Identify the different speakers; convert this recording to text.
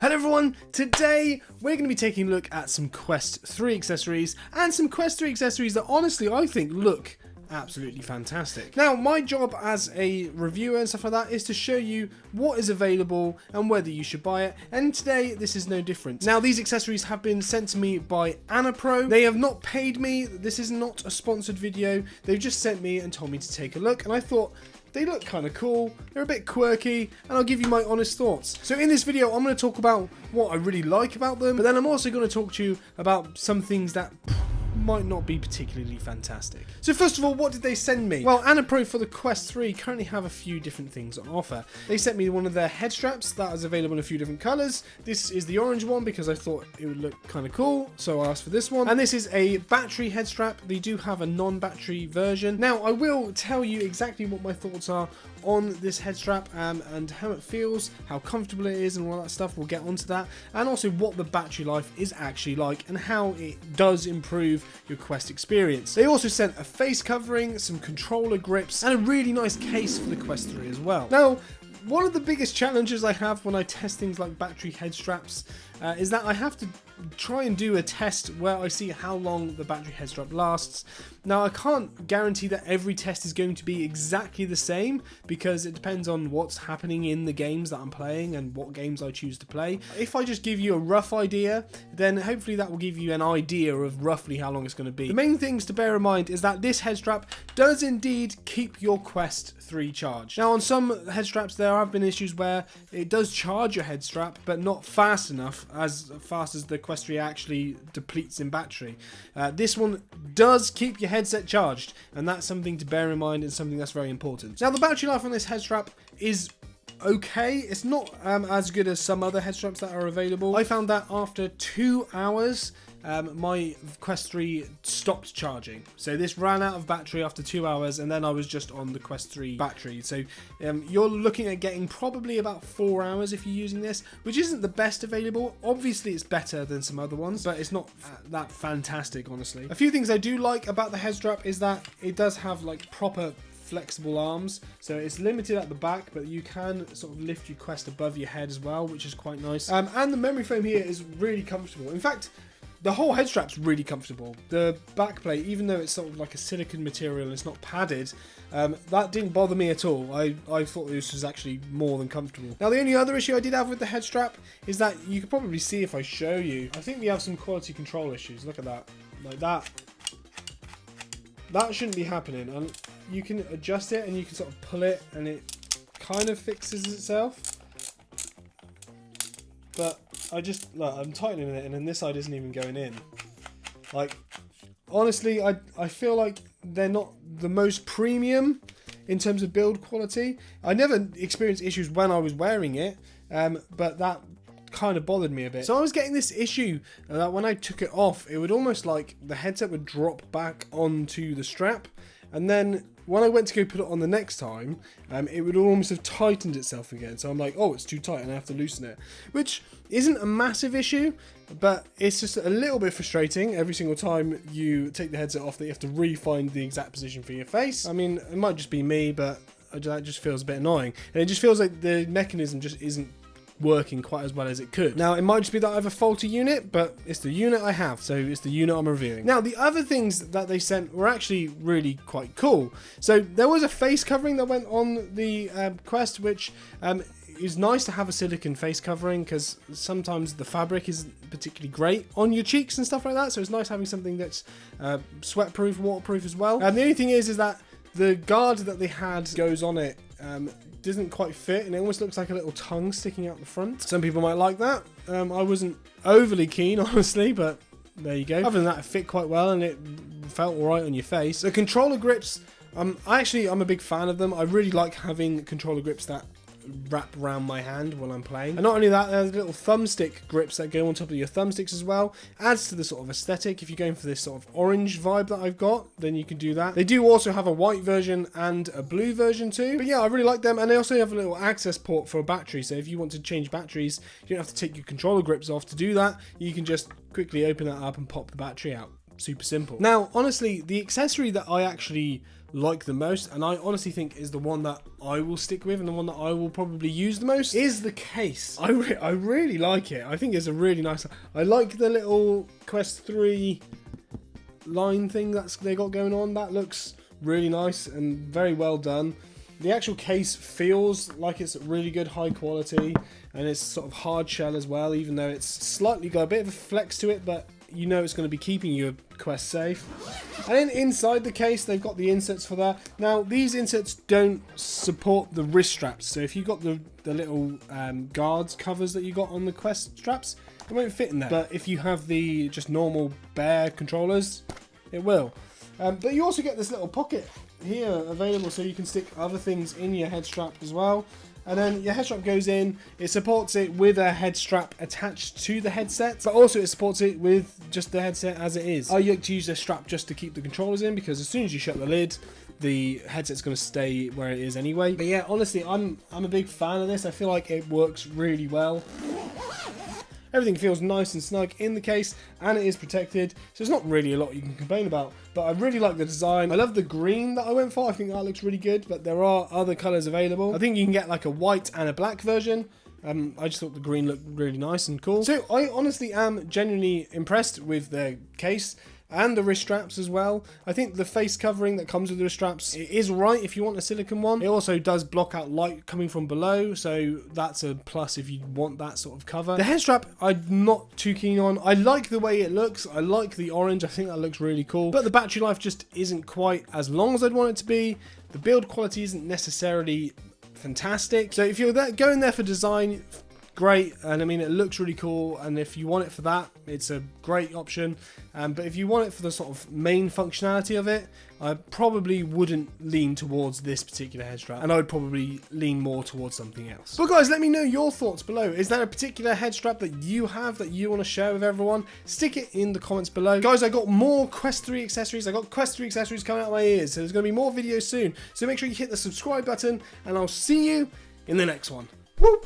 Speaker 1: Hello everyone, today we're going to be taking a look at some Quest 3 accessories and some Quest 3 accessories that honestly I think look absolutely fantastic. Now my job as a reviewer and stuff like that is to show you what is available and whether you should buy it, and today this is no different. Now these accessories have been sent to me by AnnaPro. They have not paid me, this is not a sponsored video, they've just sent me and told me to take a look, and I thought they look kind of cool, they're a bit quirky, and I'll give you my honest thoughts. So in this video, I'm going to talk about what I really like about them, but then I'm also going to talk to you about some things that might not be particularly fantastic. So first of all, what did they send me? Well, AnnaPro for the Quest 3 currently have a few different things on offer. They sent me one of their head straps that is available in a few different colours. This is the orange one because I thought it would look kind of cool, so I asked for this one. And this is a battery head strap. They do have a non-battery version. Now, I will tell you exactly what my thoughts are on this head strap and how it feels, how comfortable it is and all that stuff. We'll get onto that, and also what the battery life is actually like and how it does improve your Quest experience. They also sent a face covering, some controller grips, and a really nice case for the Quest 3 as well. Now, one of the biggest challenges I have when I test things like battery head straps is that I have to try and do a test where I see how long the battery head strap lasts. Now I can't guarantee that every test is going to be exactly the same because it depends on what's happening in the games that I'm playing and what games I choose to play. If I just give you a rough idea, then hopefully that will give you an idea of roughly how long it's going to be. The main things to bear in mind is that this head strap does indeed keep your Quest 3 charged. Now on some head straps there have been issues where it does charge your head strap but not fast enough, as fast as the Quest 3 actually depletes in battery. This one does keep your headset charged, and that's something to bear in mind and something that's very important. Now the battery life on this head strap is okay. It's not as good as some other head straps that are available. I found that after 2 hours my Quest 3 stopped charging. So this ran out of battery after 2 hours, and then I was just on the Quest 3 battery. So you're looking at getting probably about 4 hours if you're using this, which isn't the best available. Obviously it's better than some other ones, but it's not that fantastic, honestly. A few things I do like about the head strap is that it does have like proper flexible arms, so it's limited at the back, but you can sort of lift your Quest above your head as well, which is quite nice. And the memory foam here is really comfortable. In fact, the whole head strap's really comfortable. The back plate, even though it's sort of like a silicone material and it's not padded, that didn't bother me at all. I thought this was actually more than comfortable. Now the only other issue I did have with the head strap is that you could probably see if I show you. I think we have some quality control issues. Look at that. Like that. That shouldn't be happening. And you can adjust it and you can sort of pull it and it kind of fixes itself. But look, I'm tightening it and then this side isn't even going in. Like, honestly, I feel like they're not the most premium in terms of build quality. I never experienced issues when I was wearing it, but that kind of bothered me a bit. So I was getting this issue that when I took it off, it would almost like the headset would drop back onto the strap, and then when I went to go put it on the next time, it would almost have tightened itself again. So I'm like, oh, it's too tight and I have to loosen it, which isn't a massive issue, but it's just a little bit frustrating every single time you take the headset off that you have to re-find the exact position for your face. I mean, it might just be me, but that just feels a bit annoying. And it just feels like the mechanism just isn't working quite as well as it could. Now it might just be that I have a faulty unit, but it's the unit I have, so it's the unit I'm reviewing. Now the other things that they sent were actually really quite cool. So there was a face covering that went on the Quest, which is nice to have a silicone face covering because sometimes the fabric isn't particularly great on your cheeks and stuff like that, so it's nice having something that's sweat proof, waterproof as well. And the only thing is that the guard that they had goes on it doesn't quite fit, and it almost looks like a little tongue sticking out the front. Some people might like that. I wasn't overly keen, honestly, but there you go. Other than that, it fit quite well and it felt alright on your face. The controller grips, I'm a big fan of them. I really like having controller grips that wrap around my hand while I'm playing. And not only that, there's little thumbstick grips that go on top of your thumbsticks as well. Adds to the sort of aesthetic. If you're going for this sort of orange vibe that I've got, then you can do that. They do also have a white version and a blue version too. But yeah, I really like them. And they also have a little access port for a battery. So if you want to change batteries, you don't have to take your controller grips off to do that. You can just quickly open that up and pop the battery out. super simple. Now, honestly, the accessory that I actually like the most, and I honestly think is the one that I will stick with and the one that I will probably use the most, is the case. I really like it. I think it's a really nice. I like the little Quest 3 line thing that's they got going on. That looks really nice and very well done. The actual case feels like it's really good, high quality, and it's sort of hard shell as well, even though it's slightly got a bit of a flex to it, but you know it's going to be keeping your Quest safe. And then inside the case, they've got the inserts for that. Now, these inserts don't support the wrist straps, so if you've got the little guards covers that you got on the Quest straps, it won't fit in there. But if you have the just normal bare controllers, it will. But you also get this little pocket here available, so you can stick other things in your head strap as well. And then your head strap goes in, it supports it with a head strap attached to the headset, but also it supports it with just the headset as it is. I like to use a strap just to keep the controllers in, because as soon as you shut the lid, the headset's going to stay where it is anyway. But yeah, honestly, I'm a big fan of this. I feel like it works really well. Everything feels nice and snug in the case, and it is protected, so there's not really a lot you can complain about. But I really like the design. I love the green that I went for. I think that looks really good, but there are other colours available. I think you can get like a white and a black version. I just thought the green looked really nice and cool. So I honestly am genuinely impressed with the case and the wrist straps as well. I think the face covering that comes with the wrist straps, it is right if you want a silicone one. It also does block out light coming from below, so that's a plus if you want that sort of cover. The head strap, I'm not too keen on. I like the way it looks. I like the orange. I think that looks really cool. But the battery life just isn't quite as long as I'd want it to be. The build quality isn't necessarily fantastic. So if you're going there for design, great, and I mean it looks really cool, and if you want it for that, it's a great option. But if you want it for the sort of main functionality of it, I probably wouldn't lean towards this particular head strap, and I would probably lean more towards something else. But guys, let me know your thoughts below. Is there a particular head strap that you have that you want to share with everyone? Stick it in the comments below. Guys, I got more Quest 3 accessories. I got Quest 3 accessories coming out my ears, so there's going to be more videos soon. So make sure you hit the subscribe button, and I'll see you in the next one. Woo!